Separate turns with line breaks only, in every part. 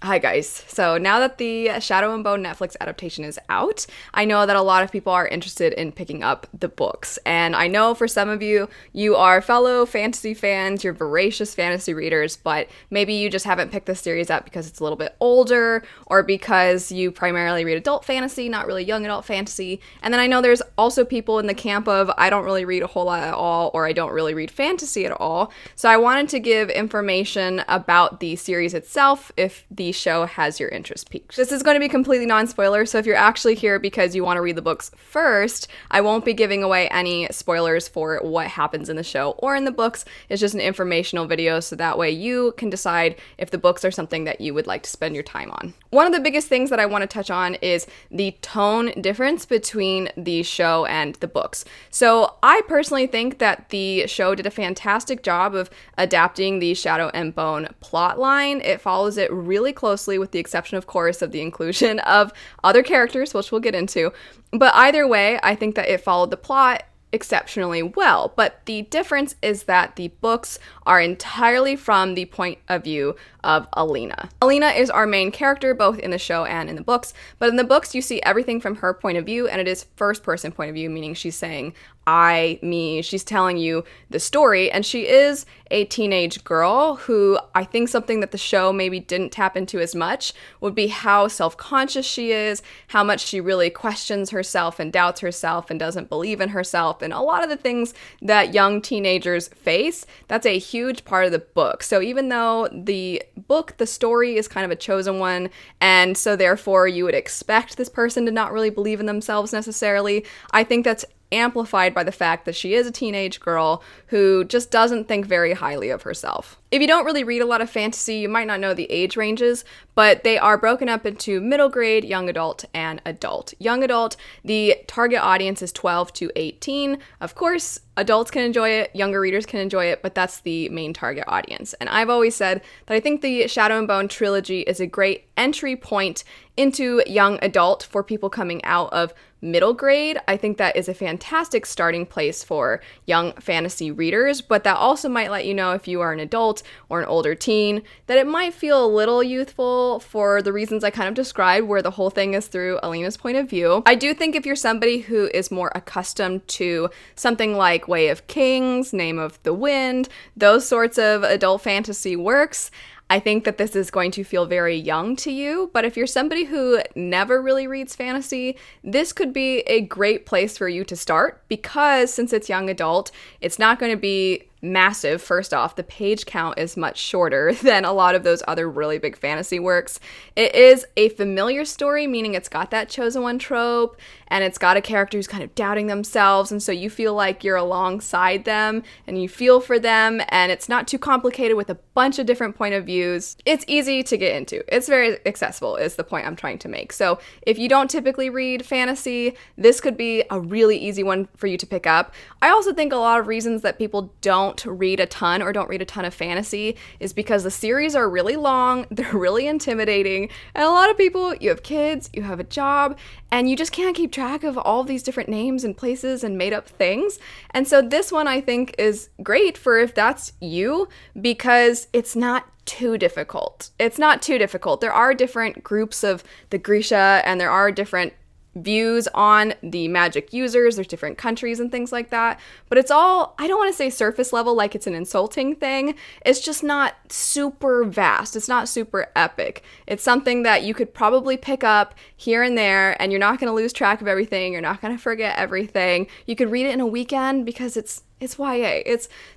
Hi guys. So now that the Shadow and Bone Netflix adaptation is out, I know that a lot of people are interested in picking up the books. And I know for some of you, you are fellow fantasy fans, you're voracious fantasy readers, but maybe you just haven't picked this series up because it's a little bit older or because you primarily read adult fantasy, not really young adult fantasy. And then I know there's also people in the camp of I don't really read a whole lot at all or I don't really read fantasy at all. So I wanted to give information about the series itself if the show has your interest peaked. This is going to be completely non-spoiler, so if you're actually here because you want to read the books first, I won't be giving away any spoilers for what happens in the show or in the books. It's just an informational video, so that way you can decide if the books are something that you would like to spend your time on. One of the biggest things that I want to touch on is the tone difference between the show and the books. So I personally think that the show did a fantastic job of adapting the Shadow and Bone plotline. It follows it really closely, with the exception, of course, of the inclusion of other characters, which we'll get into. But either way, I think that it followed the plot exceptionally well. But the difference is that the books are entirely from the point of view of Alina. Alina is our main character both in the show and in the books, but in the books you see everything from her point of view, and it is first person point of view, meaning she's saying I, me, she's telling you the story, and she is a teenage girl who I think something that the show maybe didn't tap into as much would be how self-conscious she is, how much she really questions herself and doubts herself and doesn't believe in herself, and a lot of the things that young teenagers face. That's a huge part of the book. So even though the book, the story is kind of a chosen one, and so therefore you would expect this person to not really believe in themselves necessarily, I think that's amplified by the fact that she is a teenage girl who just doesn't think very highly of herself. If you don't really read a lot of fantasy, you might not know the age ranges, but they are broken up into middle grade, young adult, and adult. Young adult, the target audience is 12 to 18. Of course, adults can enjoy it, younger readers can enjoy it, but that's the main target audience. And I've always said that I think the Shadow and Bone trilogy is a great entry point into young adult for people coming out of middle grade. I think that is a fantastic starting place for young fantasy readers, but that also might let you know if you are an adult or an older teen that it might feel a little youthful for the reasons I kind of described, where the whole thing is through Alina's point of view. I do think if you're somebody who is more accustomed to something like Way of Kings, Name of the Wind, those sorts of adult fantasy works, I think that this is going to feel very young to you, but if you're somebody who never really reads fantasy, this could be a great place for you to start, because since it's young adult, it's not going to be massive. First off, the page count is much shorter than a lot of those other really big fantasy works. It is a familiar story, meaning it's got that chosen one trope, and it's got a character who's kind of doubting themselves, and so you feel like you're alongside them, and you feel for them, and it's not too complicated with a bunch of different point of views. It's easy to get into. It's very accessible, is the point I'm trying to make. So if you don't typically read fantasy, this could be a really easy one for you to pick up. I also think a lot of reasons that people don't read a ton or don't read a ton of fantasy is because the series are really long, they're really intimidating, and a lot of people, you have kids, you have a job, and you just can't keep track of all these different names and places and made up things. And so this one I think is great for if that's you, because it's not too difficult. It's not too difficult. There are different groups of the Grisha, and there are different views on the magic users. There's different countries and things like that, but it's all, I don't want to say surface level like it's an insulting thing. It's just not super vast. It's not super epic. It's something that you could probably pick up here and there, and you're not going to lose track of everything. You're not going to forget everything. You could read it in a weekend because it's YA.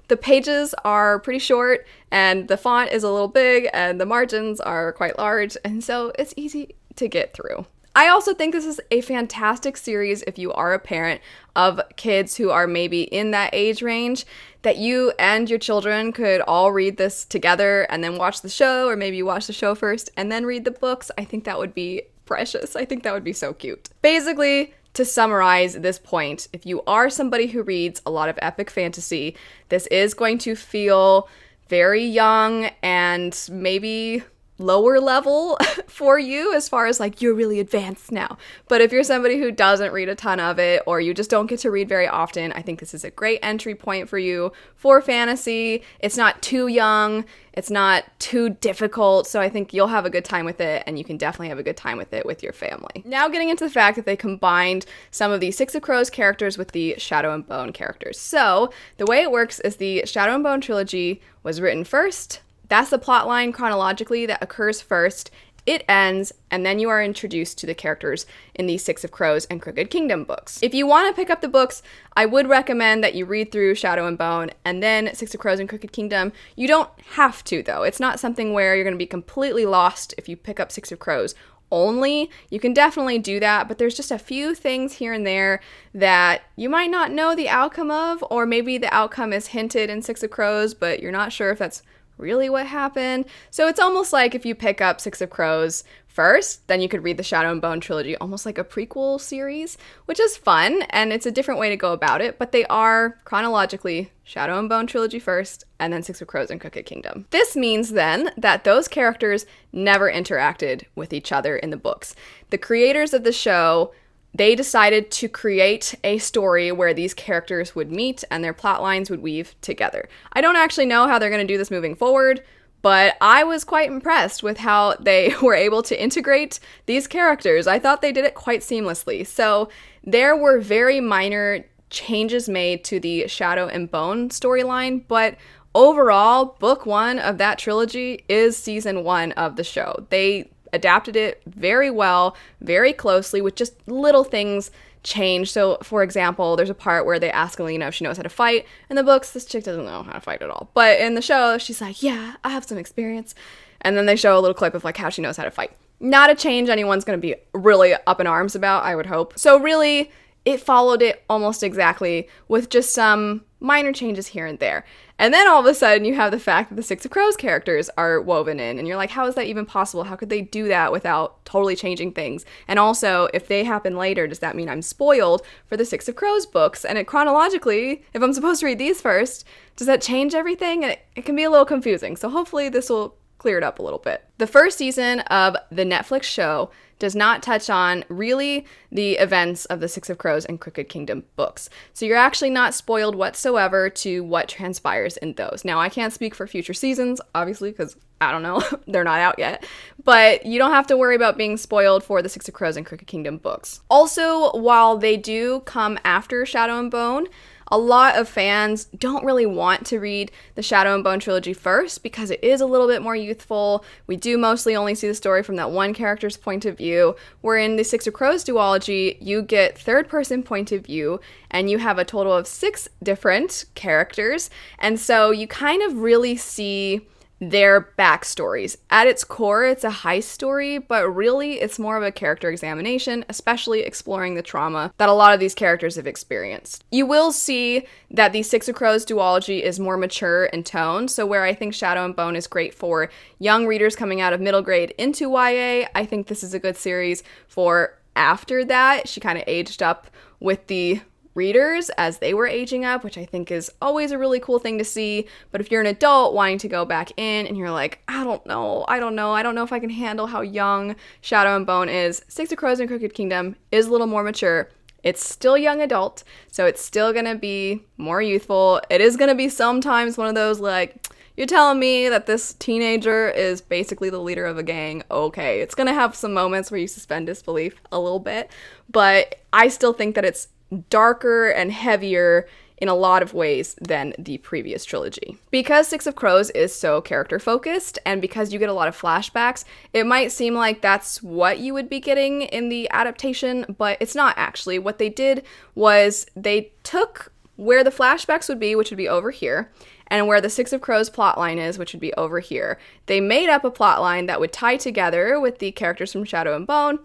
The pages are pretty short, and the font is a little big, and the margins are quite large, and so it's easy to get through. I also think this is a fantastic series if you are a parent of kids who are maybe in that age range, that you and your children could all read this together and then watch the show, or maybe you watch the show first and then read the books. I think that would be precious. I think that would be so cute. Basically, to summarize this point, if you are somebody who reads a lot of epic fantasy, this is going to feel very young and maybe lower level for you as far as like you're really advanced now. But if you're somebody who doesn't read a ton of it or you just don't get to read very often, I think this is a great entry point for you for fantasy. It's not too young, it's not too difficult, so I think you'll have a good time with it, and you can definitely have a good time with it with your family. Now getting into the fact that they combined some of the Six of Crows characters with the Shadow and Bone characters. So the way it works is the Shadow and Bone trilogy was written first. That's the plot line chronologically that occurs first. It ends, and then you are introduced to the characters in the Six of Crows and Crooked Kingdom books. If you want to pick up the books, I would recommend that you read through Shadow and Bone and then Six of Crows and Crooked Kingdom. You don't have to, though. It's not something where you're going to be completely lost if you pick up Six of Crows only. You can definitely do that, but there's just a few things here and there that you might not know the outcome of, or maybe the outcome is hinted in Six of Crows, but you're not sure if that's really what happened. So it's almost like if you pick up Six of Crows first, then you could read the Shadow and Bone trilogy, almost like a prequel series, which is fun, and it's a different way to go about it, but they are chronologically Shadow and Bone trilogy first, and then Six of Crows and Crooked Kingdom. This means then that those characters never interacted with each other in the books. The creators of the show, they decided to create a story where these characters would meet and their plot lines would weave together. I don't actually know how they're going to do this moving forward, but I was quite impressed with how they were able to integrate these characters. I thought they did it quite seamlessly. So there were very minor changes made to the Shadow and Bone storyline, but overall, book one of that trilogy is season one of the show. They adapted it very well, very closely, with just little things changed. So, for example, there's a part where they ask Alina if she knows how to fight. In the books, this chick doesn't know how to fight at all. But in the show, she's like, yeah, I have some experience. And then they show a little clip of like how she knows how to fight. Not a change anyone's going to be really up in arms about, I would hope. So really, it followed it almost exactly with just some minor changes here and there. And then all of a sudden you have the fact that the Six of Crows characters are woven in, and you're like, how is that even possible? How could they do that without totally changing things? And also, if they happen later, does that mean I'm spoiled for the Six of Crows books? And chronologically, if I'm supposed to read these first, does that change everything? And it can be a little confusing. So hopefully this will clear it up a little bit. The first season of the Netflix show does not touch on really the events of the Six of Crows and Crooked Kingdom books. So you're actually not spoiled whatsoever to what transpires in those. Now, I can't speak for future seasons, obviously, because I don't know, they're not out yet, but you don't have to worry about being spoiled for the Six of Crows and Crooked Kingdom books. Also, while they do come after Shadow and Bone, a lot of fans don't really want to read the Shadow and Bone trilogy first because it is a little bit more youthful. We do mostly only see the story from that one character's point of view, where in the Six of Crows duology, you get third-person point of view, and you have a total of 6 different characters, and so you kind of really see their backstories. At its core, it's a heist story, but really it's more of a character examination, especially exploring the trauma that a lot of these characters have experienced. You will see that the Six of Crows duology is more mature in tone, so where I think Shadow and Bone is great for young readers coming out of middle grade into YA, I think this is a good series for after that. She kind of aged up with the readers as they were aging up, which I think is always a really cool thing to see. But if you're an adult wanting to go back in and you're like, I don't know if I can handle how young Shadow and Bone is, Six of Crows and Crooked Kingdom is a little more mature. It's still young adult, so it's still gonna be more youthful. It is gonna be sometimes one of those like, you're telling me that this teenager is basically the leader of a gang. Okay, it's gonna have some moments where you suspend disbelief a little bit, but I still think that it's darker and heavier in a lot of ways than the previous trilogy. Because Six of Crows is so character focused, and because you get a lot of flashbacks, it might seem like that's what you would be getting in the adaptation, but it's not actually. What they did was they took where the flashbacks would be, which would be over here, and where the Six of Crows plotline is, which would be over here. They made up a plotline that would tie together with the characters from Shadow and Bone,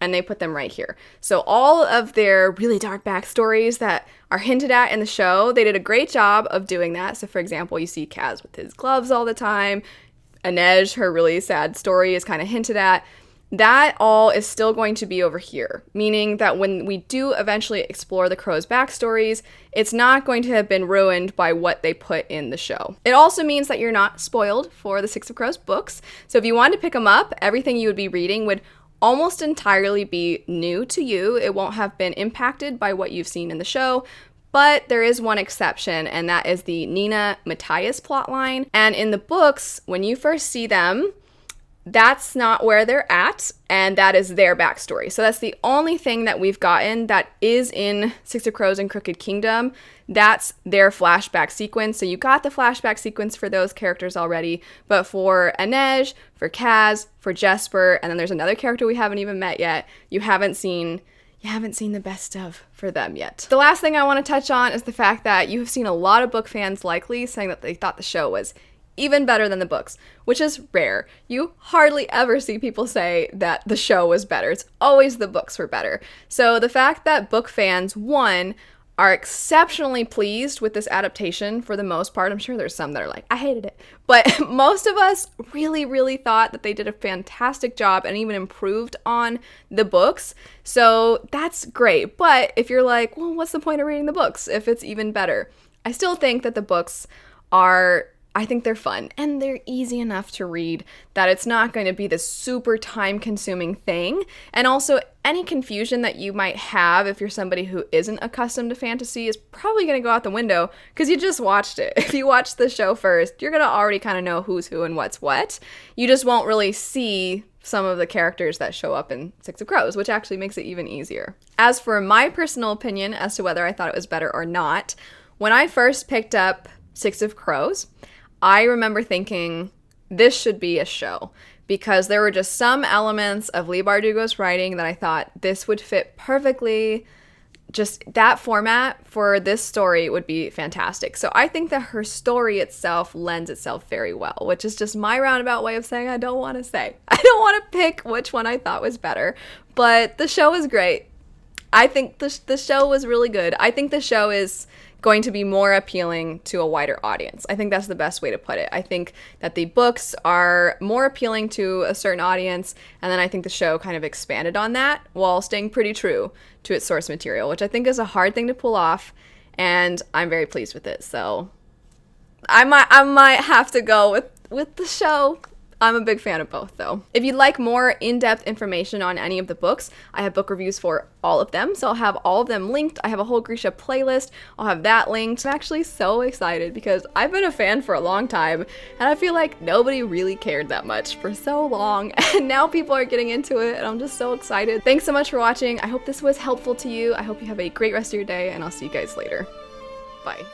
and they put them right here. So all of their really dark backstories that are hinted at in the show, they did a great job of doing that. So for example, you see Kaz with his gloves all the time. Inej, her really sad story is kind of hinted at. that all is still going to be over here, meaning that when we do eventually explore the Crows' backstories, it's not going to have been ruined by what they put in the show. It also means that you're not spoiled for the Six of Crows books, so if you wanted to pick them up, everything you would be reading would almost entirely be new to you. It won't have been impacted by what you've seen in the show, but there is one exception, and that is the Nina Matthias plotline. And in the books, when you first see them, that's not where they're at, and that is their backstory. So that's the only thing that we've gotten that is in Six of Crows and Crooked Kingdom. That's their flashback sequence. So you got the flashback sequence for those characters already, but for Inej, for Kaz, for Jesper, and then there's another character we haven't even met yet, you haven't seen the best of for them yet. The last thing I want to touch on is the fact that you have seen a lot of book fans likely saying that they thought the show was even better than the books, which is rare. You hardly ever see people say that the show was better. It's always the books were better. So the fact that book fans, one, are exceptionally pleased with this adaptation for the most part. I'm sure there's some that are like, I hated it. But most of us really, really thought that they did a fantastic job and even improved on the books. So that's great. But if you're like, well, what's the point of reading the books if it's even better? I still think that the books I think they're fun and they're easy enough to read that it's not going to be this super time-consuming thing. And also, any confusion that you might have if you're somebody who isn't accustomed to fantasy is probably going to go out the window because you just watched it. If you watched the show first, you're going to already kind of know who's who and what's what. You just won't really see some of the characters that show up in Six of Crows, which actually makes it even easier. As for my personal opinion as to whether I thought it was better or not, when I first picked up Six of Crows, I remember thinking, this should be a show, because there were just some elements of Leigh Bardugo's writing that I thought this would fit perfectly. Just that format for this story would be fantastic. So I think that her story itself lends itself very well, which is just my roundabout way of saying I don't want to say. I don't want to pick which one I thought was better, but the show was great. I think the show was really good. I think the show is going to be more appealing to a wider audience. I think that's the best way to put it. I think that the books are more appealing to a certain audience, and then I think the show kind of expanded on that while staying pretty true to its source material, which I think is a hard thing to pull off, and I'm very pleased with it. So I might have to go with the show. I'm a big fan of both, though. If you'd like more in-depth information on any of the books, I have book reviews for all of them, so I'll have all of them linked. I have a whole Grisha playlist. I'll have that linked. I'm actually so excited because I've been a fan for a long time, and I feel like nobody really cared that much for so long, and now people are getting into it, and I'm just so excited. Thanks so much for watching. I hope this was helpful to you. I hope you have a great rest of your day, and I'll see you guys later. Bye.